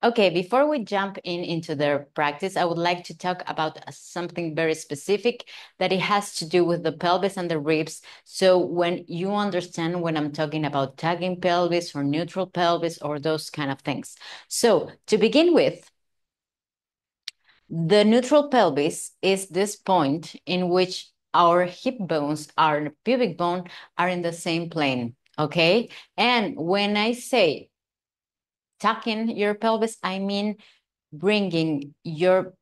Okay, before we jump into the practice, I would like to talk about something very specific that it has to do with the pelvis and the ribs. So when you understand when I'm talking about tugging pelvis or neutral pelvis or those kind of things. So to begin with, the neutral pelvis is this point in which our hip bones, our pubic bone are in the same plane, okay? And when I say tucking your pelvis, I mean bringing your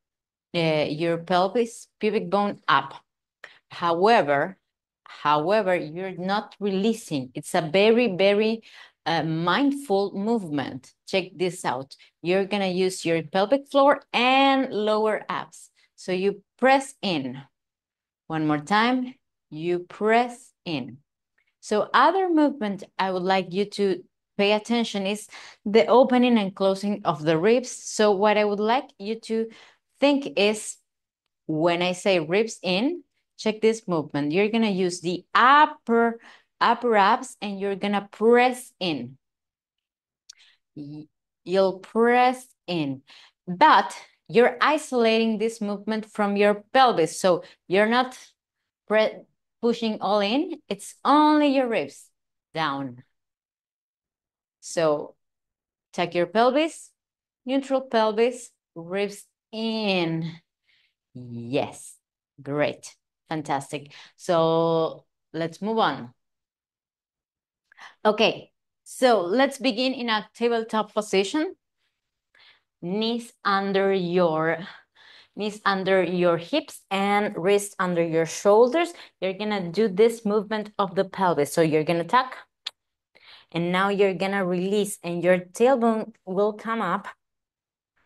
pelvis pubic bone up. However, you're not releasing. It's a very mindful movement. Check this out. You're gonna use your pelvic floor and lower abs. So you press in. One more time. You press in. So other movement I would like you to pay attention is the opening and closing of the ribs. So what I would like you to think is when I say ribs in, check this movement. You're gonna use the upper abs and you're gonna press in. You'll press in, but you're isolating this movement from your pelvis. So you're not pushing all in, it's only your ribs down. So tuck your pelvis, neutral pelvis, ribs in. Yes, great, fantastic. So let's move on. Okay, so let's begin in a tabletop position. Knees under your hips and wrists under your shoulders. You're gonna do this movement of the pelvis. So you're gonna tuck, and now you're gonna release, and your tailbone will come up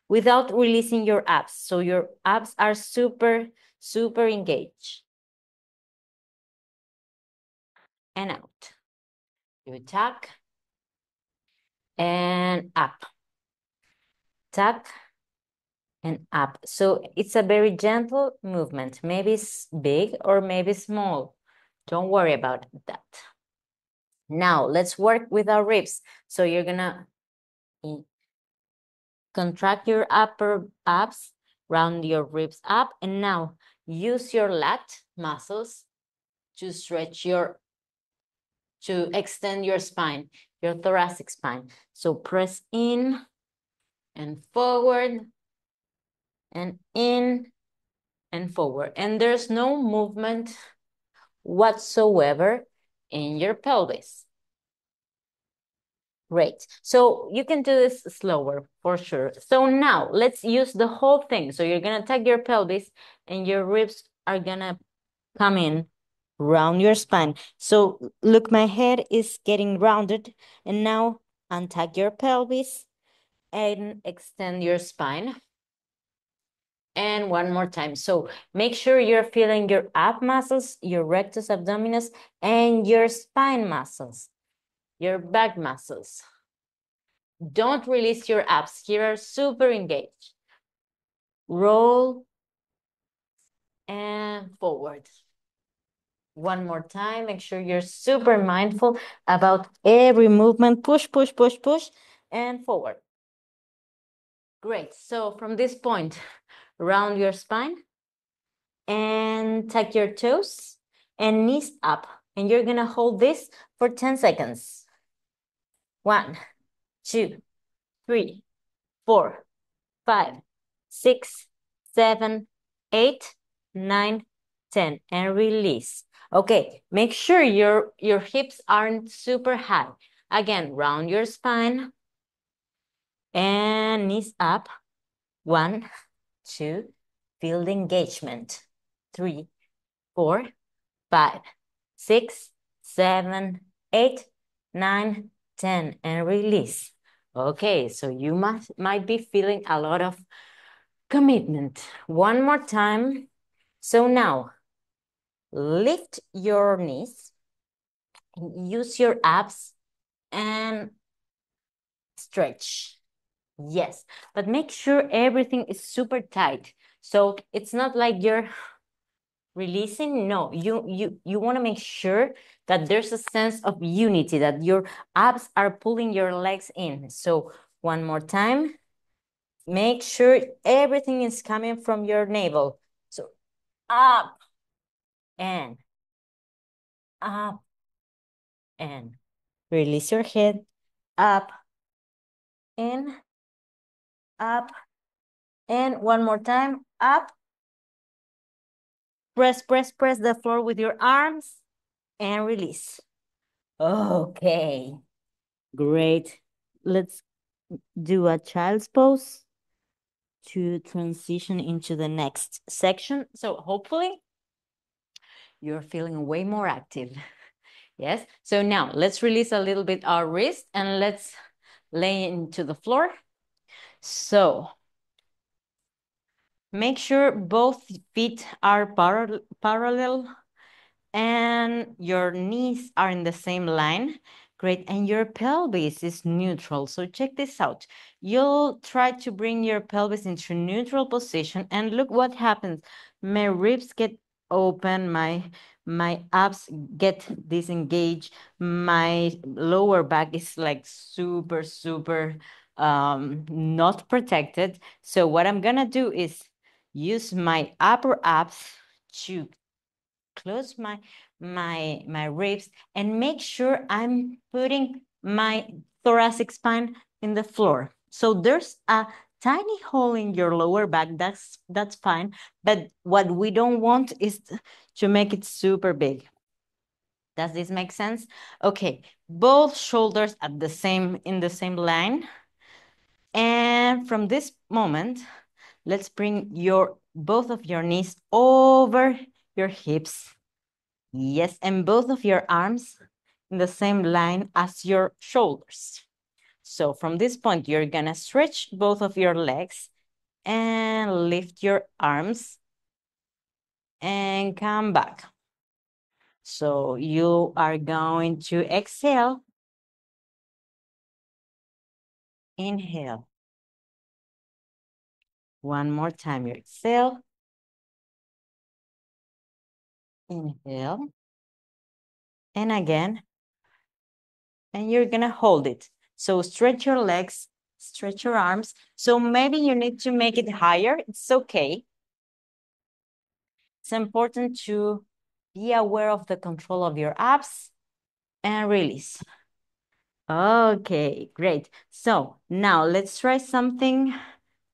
without releasing your abs. So your abs are super engaged. And out. You tuck and up. Tuck and up. So it's a very gentle movement. Maybe it's big or maybe small. Don't worry about that. Now let's work with our ribs. So you're gonna contract your upper abs, round your ribs up, and now use your lat muscles to extend your spine, your thoracic spine. So press in and forward and in and forward. And there's no movement whatsoever in your pelvis. Great. So you can do this slower for sure. So now let's use the whole thing. So you're gonna tuck your pelvis and your ribs are gonna come in round your spine. So look, my head is getting rounded, and now untuck your pelvis and extend your spine. And one more time. So make sure you're feeling your ab muscles, your rectus abdominis, and your spine muscles, your back muscles. Don't release your abs. Here are super engaged. Roll and forward. One more time. Make sure you're super mindful about every movement. Push, push, push, push, and forward. Great. So from this point, round your spine and tuck your toes and knees up. And you're gonna hold this for 10 seconds. 1, 2, 3, 4, 5, 6, 7, 8, 9, 10, and release. Okay, make sure your hips aren't super high. Again, round your spine and knees up. 1, 2, feel the engagement. 3, 4, 5, 6, 7, 8, 9, 10, and release. Okay, so you might be feeling a lot of commitment. One more time. So now, lift your knees, use your abs, and stretch. Yes, but make sure everything is super tight. So it's not like you're releasing. No, you want to make sure that there's a sense of unity, that your abs are pulling your legs in. So one more time. Make sure everything is coming from your navel. So up and up and release your head. Up and up and one more time. Up. Press, press, press the floor with your arms and release. Okay, great. Let's do a child's pose to transition into the next section. So hopefully you're feeling way more active. Yes. So now let's release a little bit our wrist and let's lay into the floor. So make sure both feet are parallel and your knees are in the same line. Great. And your pelvis is neutral. So check this out. You'll try to bring your pelvis into neutral position and look what happens. My ribs get open, my abs get disengaged, my lower back is like super not protected. So what I'm gonna do is use my upper abs to close my ribs and make sure I'm putting my thoracic spine in the floor. So there's a tiny hole in your lower back. That's fine. But what we don't want is to make it super big. Does this make sense? Okay, both shoulders at in the same line. And from this moment, let's bring both of your knees over your hips. Yes, and both of your arms in the same line as your shoulders. So from this point, you're gonna stretch both of your legs and lift your arms and come back. So you are going to exhale. Inhale. One more time, you exhale. Inhale. And again. And you're gonna hold it. So stretch your legs, stretch your arms. So maybe you need to make it higher. It's okay. It's important to be aware of the control of your abs and release. Okay, great. So now let's try something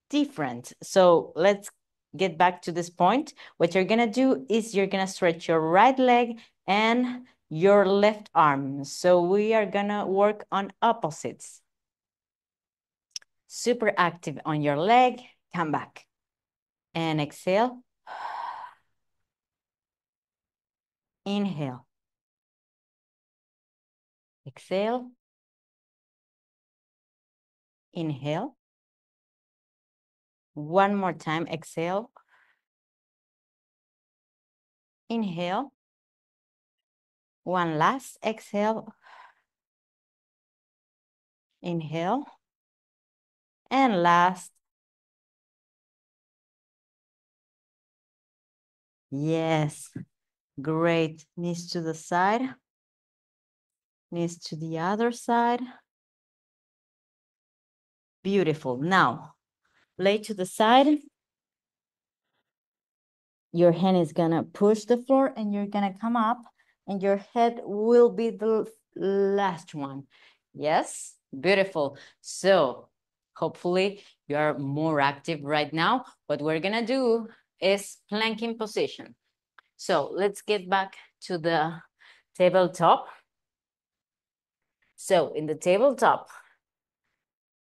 different. So let's get back to this point. What you're gonna do is you're gonna stretch your right leg and your left arm. So we are gonna work on opposites. Super active on your leg. Come back and exhale. Inhale. Exhale. Inhale. One more time. Exhale. Inhale. One last exhale. Inhale. And last. Yes. Great. Knees to the side. Knees to the other side. Beautiful. Now, lay to the side. Your hand is gonna push the floor and you're gonna come up and your head will be the last one. Yes, beautiful. So hopefully you are more active right now. What we're gonna do is planking position. So let's get back to the tabletop. So in the tabletop,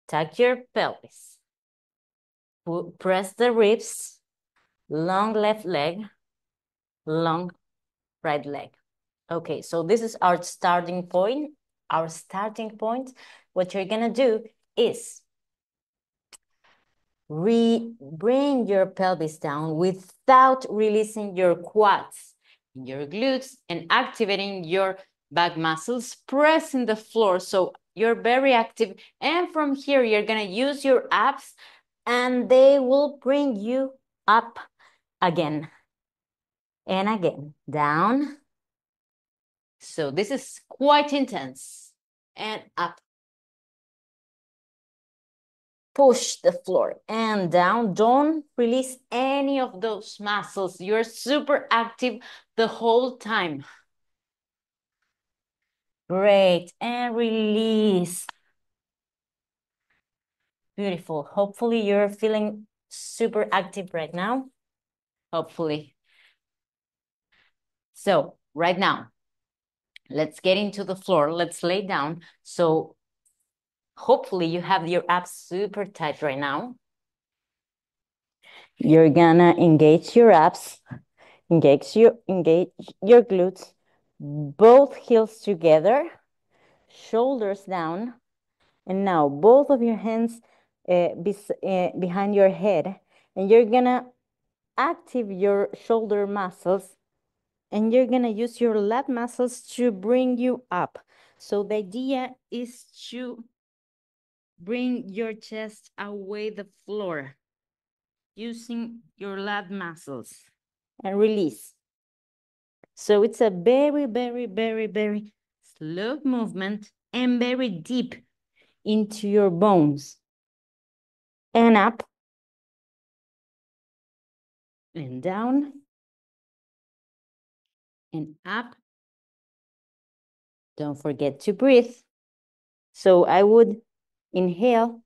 tuck your pelvis, press the ribs, long left leg, long right leg. Okay, so this is our starting point. Our starting point, what you're gonna do is bring your pelvis down without releasing your quads, your glutes, and activating your back muscles, pressing the floor. So you're very active. And from here, you're gonna use your abs and they will bring you up again and again, down. So this is quite intense. And up, push the floor and down. Don't release any of those muscles. You're super active the whole time. Great, and release. Beautiful. Hopefully you're feeling super active right now. Hopefully. So right now, let's get into the floor. Let's lay down. So hopefully you have your abs super tight right now. You're gonna engage your abs, engage your glutes, both heels together, shoulders down, and now both of your hands behind your head, and you're gonna active your shoulder muscles, and you're gonna use your lat muscles to bring you up. So the idea is to bring your chest away the floor using your lat muscles and release. So it's a very, very, very, very slow movement and very deep into your bones. And up and down and up. Don't forget to breathe. So I would inhale,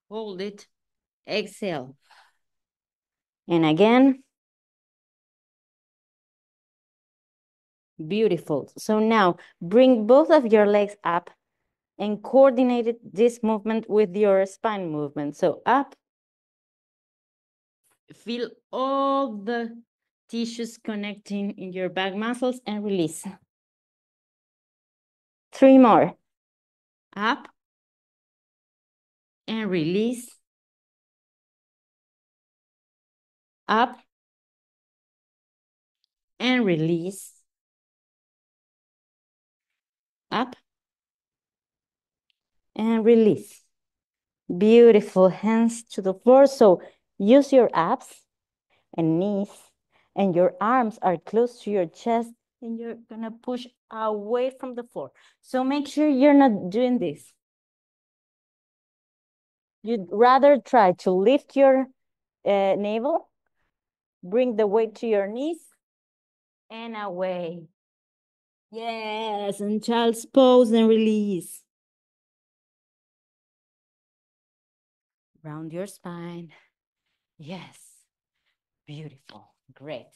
hold it, exhale. And again. Beautiful. So now bring both of your legs up and coordinate this movement with your spine movement. So up. Feel all the tissues connecting in your back muscles and release. 3 more. Up and release. Up and release. Up and release. Beautiful. Hands to the floor. So use your abs and knees, and your arms are close to your chest, and you're gonna push away from the floor. So make sure you're not doing this. You'd rather try to lift your navel, bring the weight to your knees, and away. Yes, and child's pose and release. Round your spine. Yes, beautiful, great.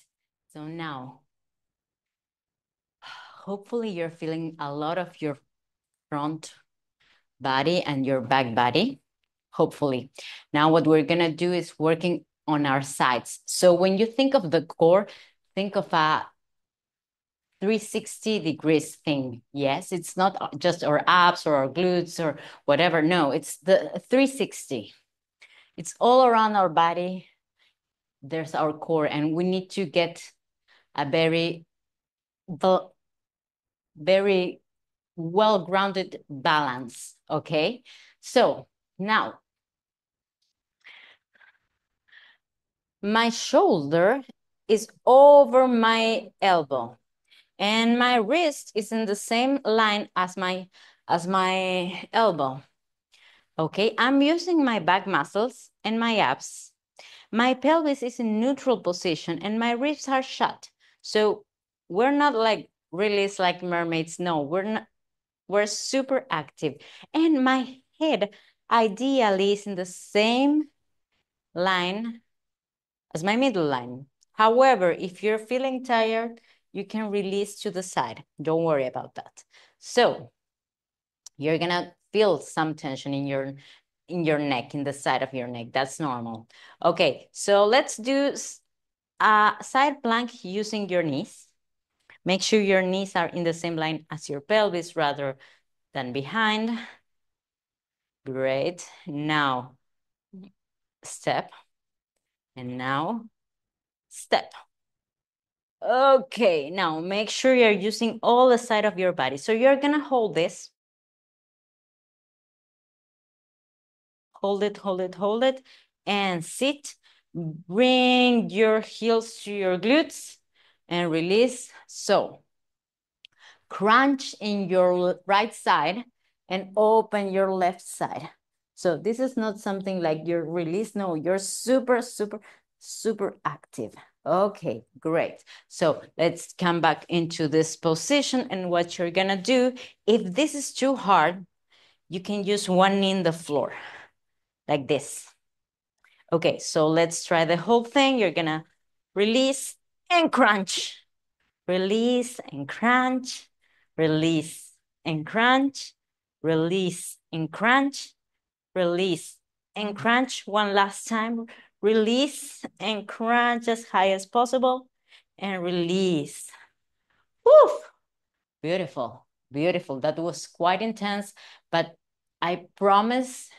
So now, hopefully you're feeling a lot of your front body and your back body, hopefully. Now what we're gonna do is working on our sides. So when you think of the core, think of a 360 degrees thing. Yes, it's not just our abs or our glutes or whatever. No, it's the 360. It's all around our body. There's our core, and we need to get a very well-grounded balance, okay? So now, my shoulder is over my elbow, and my wrist is in the same line as my elbow. Okay, I'm using my back muscles and my abs. My pelvis is in neutral position and my ribs are shut. So we're not like release like mermaids. No, we're not. We're super active. And my head ideally is in the same line as my middle line. However, if you're feeling tired, you can release to the side. Don't worry about that. So you're gonna feel some tension in your neck, in the side of your neck. That's normal. Okay, so let's do a side plank using your knees. Make sure your knees are in the same line as your pelvis rather than behind. Great. Now, step. And now, step. Okay, now make sure you're using all the side of your body. So you're gonna hold this. Hold it, hold it, hold it, and sit. Bring your heels to your glutes and release. So, crunch in your right side and open your left side. So this is not something like you're released. No, you're super, super, super active. Okay, great. So let's come back into this position. And what you're gonna do, if this is too hard, you can use one knee in the floor, like this. Okay, so let's try the whole thing. You're gonna release and crunch. Release and crunch. Release and crunch. Release and crunch. Release and crunch. One last time. Release and crunch as high as possible. And release. Woof! Beautiful, beautiful. That was quite intense, but I promise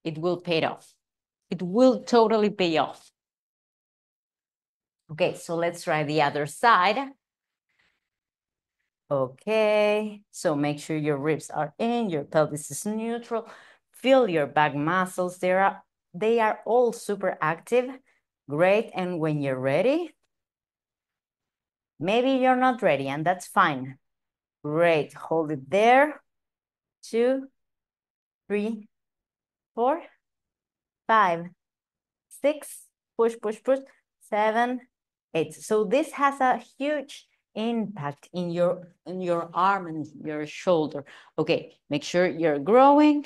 it will pay off. It will totally pay off. Okay, so let's try the other side. Okay, so make sure your ribs are in, your pelvis is neutral. Feel your back muscles. They are all super active. Great, and when you're ready, maybe you're not ready, and that's fine. Great, hold it there. 2, 3, 4, 5, 6, push, push, push, 7, 8. So this has a huge impact in your arm and your shoulder. Okay, make sure you're growing.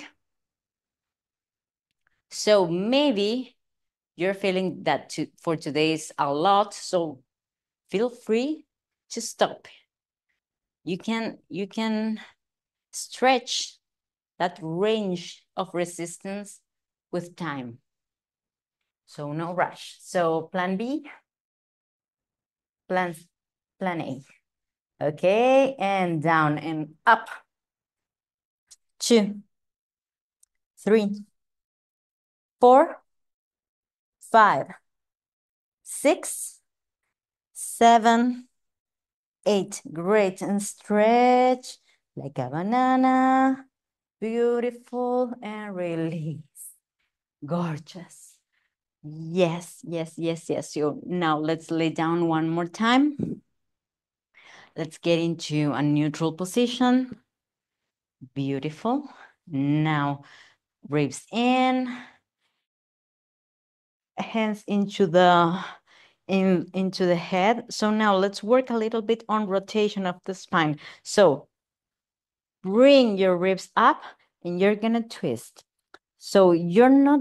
So maybe you're feeling that for today is a lot. So feel free to stop. You can stretch that range of resistance with time. So no rush. So plan B, plan A. Okay, and down and up. 2, 3, 4, 5, 6, 7, 8. Great, and stretch like a banana. Beautiful, and release. Gorgeous. Yes, yes, yes, yes. So now let's lay down one more time. Let's get into a neutral position. Beautiful. Now, ribs in, hands into the head. So now let's work a little bit on rotation of the spine. So bring your ribs up and you're gonna twist. So you're not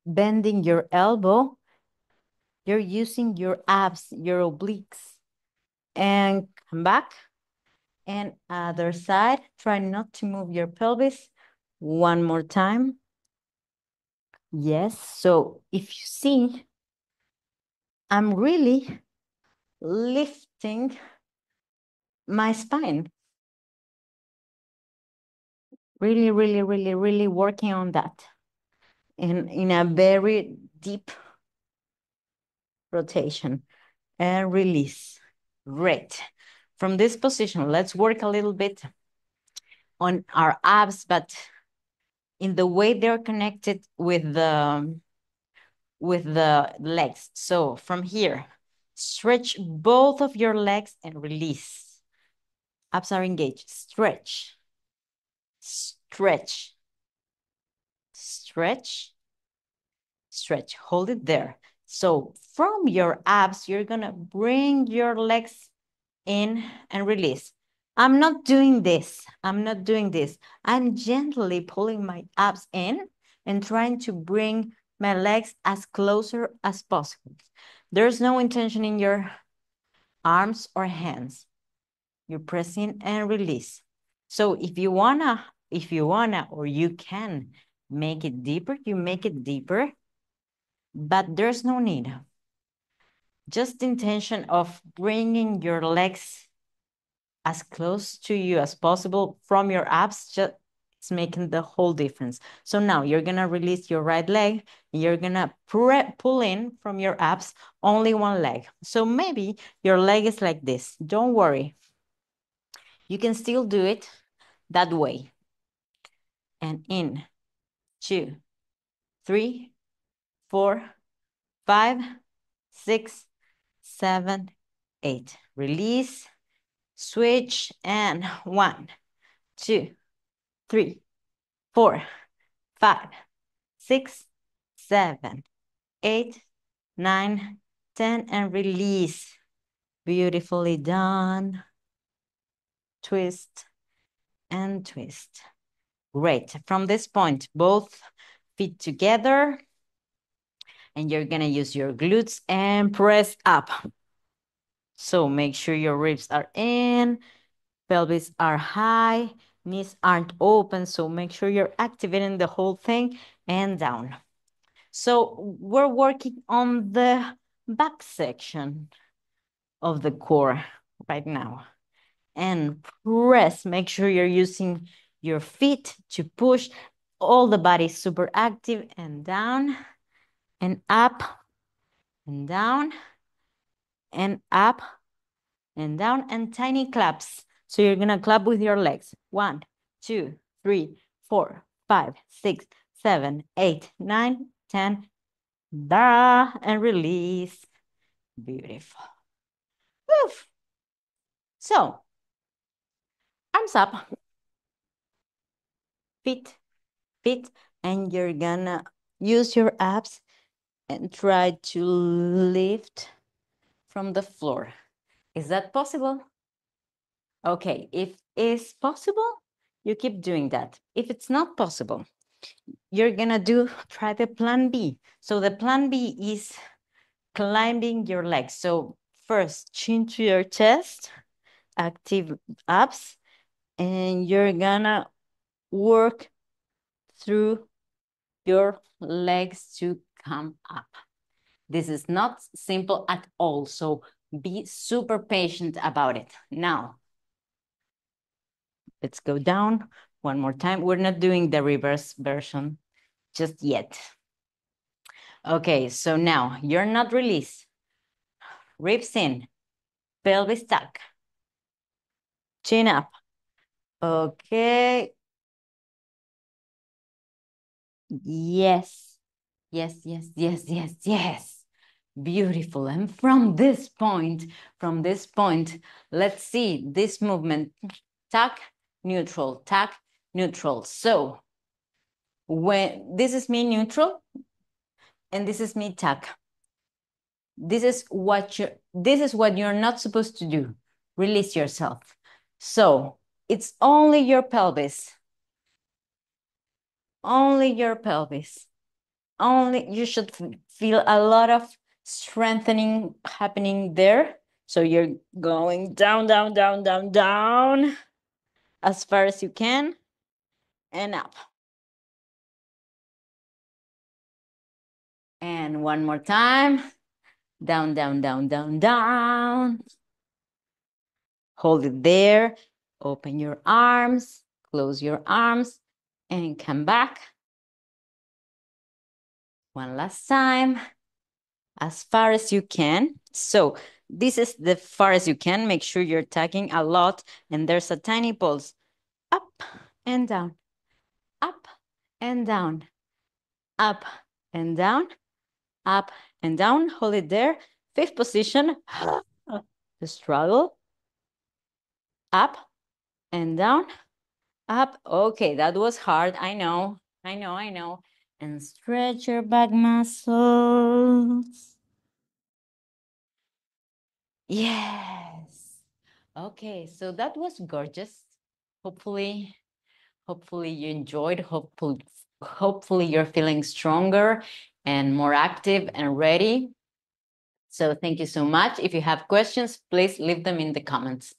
bending your elbow, you're using your abs, your obliques. And come back. And other side, try not to move your pelvis. One more time. Yes, so if you see, I'm really lifting my spine. Really, really, really, really working on that. In a very deep rotation and release. Great. From this position, let's work a little bit on our abs, but in the way they're connected with the legs. So from here, stretch both of your legs and release. Abs are engaged. Stretch, stretch, stretch, stretch. Hold it there. So from your abs, you're gonna bring your legs in and release. I'm not doing this. I'm not doing this. I'm gently pulling my abs in and trying to bring my legs as closer as possible. There's no intention in your arms or hands. You're pressing and release. So if you wanna, or you can make it deeper, you make it deeper, but there's no need. Just the intention of bringing your legs as close to you as possible from your abs, just it's making the whole difference. So now you're gonna release your right leg, and you're gonna pull in from your abs only one leg. So maybe your leg is like this. Don't worry. You can still do it that way. And in 2, 3, 4, 5, 6, 7, 8. Release, switch, and 1, 2, 3, 4, 5, 6, 7, 8, 9, 10, and release. Beautifully done. Twist and twist. Great. From this point, both feet together, and you're gonna use your glutes and press up. So make sure your ribs are in, pelvis are high, knees aren't open, so make sure you're activating the whole thing, and down. So we're working on the back section of the core right now. And press, make sure you're using your feet to push. All the body super active, and down and up and down and up and down, and tiny claps. So you're gonna clap with your legs. 1, 2, 3, 4, 5, 6, 7, 8, 9, 10. Da, and release. Beautiful. Woof. So, arms up, feet, feet, and you're gonna use your abs and try to lift from the floor. Is that possible? Okay, if it's possible, you keep doing that. If it's not possible, you're gonna try the plan B. So the plan B is climbing your legs. So first, chin to your chest, active abs, and you're gonna work through your legs to come up. This is not simple at all, so be super patient about it. Now, let's go down one more time. We're not doing the reverse version just yet. Okay, so now you're not released. Ribs in, pelvis tuck, chin up. Okay. Yes, yes, yes, yes, yes, yes. Beautiful. And from this point, let's see this movement. Tuck, neutral, tuck, neutral. So when this is me neutral and this is me tuck. This is what you're not supposed to do. Release yourself. So it's only your pelvis. Only your pelvis. Only you should feel a lot of strengthening happening there. So you're going down, down, down, down, down as far as you can and up. And one more time. Down, down, down, down, down. Hold it there. Open your arms, close your arms, and come back. One last time, as far as you can. So this is the far as you can. Make sure you're tucking a lot, and there's a tiny pulse. Up and down, up and down, up and down, up and down. Hold it there. Fifth position. The struggle. Up and down, up. Okay, that was hard. I know. And stretch your back muscles. Yes. Okay, so that was gorgeous. Hopefully you enjoyed. Hopefully you're feeling stronger and more active and ready. So thank you so much. If you have questions, please leave them in the comments.